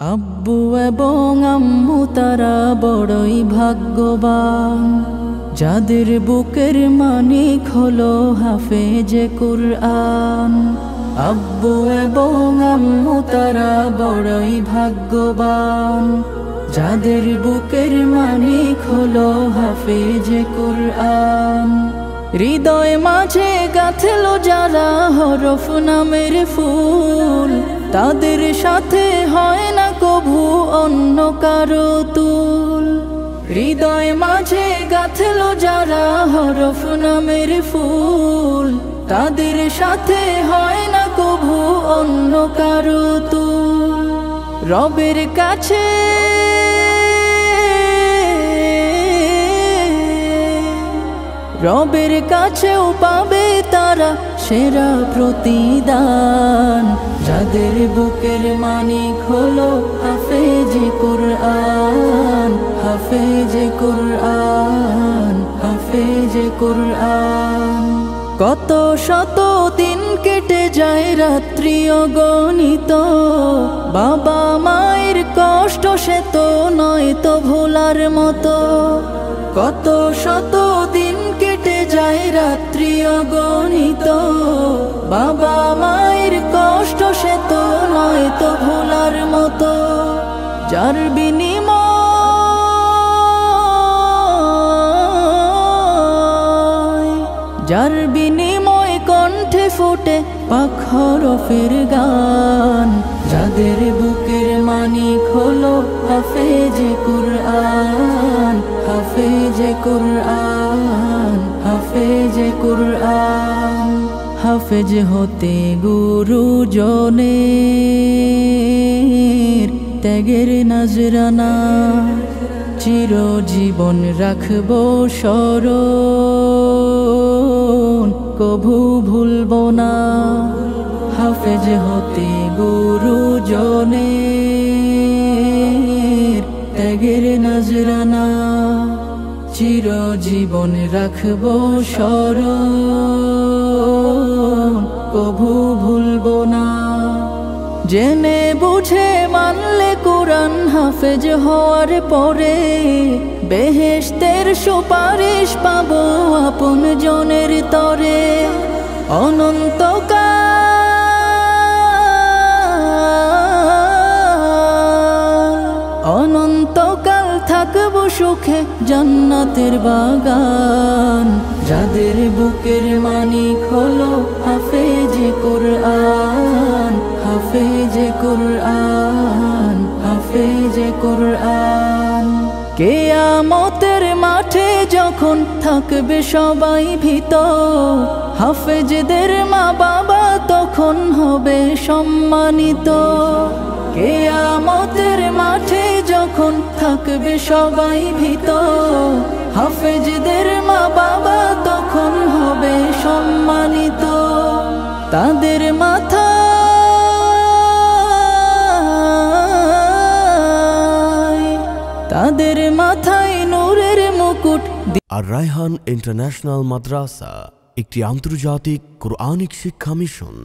আব্বু এবং আম্মু তারা বড়ই ভাগ্যবান, যাদের বুকের মানিক হলো হাফেজে কুরআন। আব্বু এবং আম্মু তারা বড়ই ভাগ্যবান, যাদের বুকের মানিক হলো হাফেজে কুরআন। হৃদয় মাঝে গাঁথলো যারা হরফ নামের ফুল, তাদের সাথে হয় না কভু অন্য কারো তুল। হৃদয় মাঝে গাঁথলো যারা হরফ নামের ফুল, তাদের সাথে হয় না কভু অন্য কারো তুল। রবের কাছে রবের কাছেও পাবে তারা সেরা প্রতিদান, যাদের বুকের মানিক হলো হাফেজে কুরআন। হাফেজে কুরআন, হাফেজে কুরআন। কত শত দিন কেটে যায় রাত্রি অগণিত, বাবা মায়ের কষ্ট সে তো নয় তো ভোলার মতো। কত শত দিন কেটে যায় রাত্রি অগণিত, বাবা মায়ের কষ্ট সে তো নয় তো ভোলার মতো। যার বিনিময় কণ্ঠে ফোটে পাক হরফের গান, যাদের বুকের মানিক হলো হাফেজে কুরআন। হাফেজে কুরআন, হাফেজে কুরআন। হাফেজ হতে গুরুজনের ত্যাগের নজরানা, চিরজীবন রাখবো স্মরণ, কভু ভুলবো না। হাফেজ হতে গুরুজনের ত্যাগের নজরানা, চিরজীবন রাখবো স্মরণ, কভু ভুলবো না। জেনে বুঝে মানলে কুরআন হাফেজ হওয়ার পরে, বেহেশতের সুপারিশ পাবো আপন জনের তরে। অনন্তকাল থাকবো সুখে জান্নাতের বাগান, যাদের বুকের মানিক হলো হাফেজে কুরআন। হাফেজে কুরআন, হাফেজে কুরআন। কিয়ামতের মাঠে যখন থাকবে সবাই ভীত, হাফেজদের মা বাবা তখন হবে সম্মানিত। কিয়ামতের মাঠে যখন থাকবে সবাই ভীত, হাফেজদের মা বাবা তখন হবে সম্মানিত। তাদের মাথায় নূরের মুকুট। আর রায়হান ইন্টারন্যাশনাল মাদ্রাসা একটি আন্তর্জাতিক কোরআনিক শিক্ষা মিশন।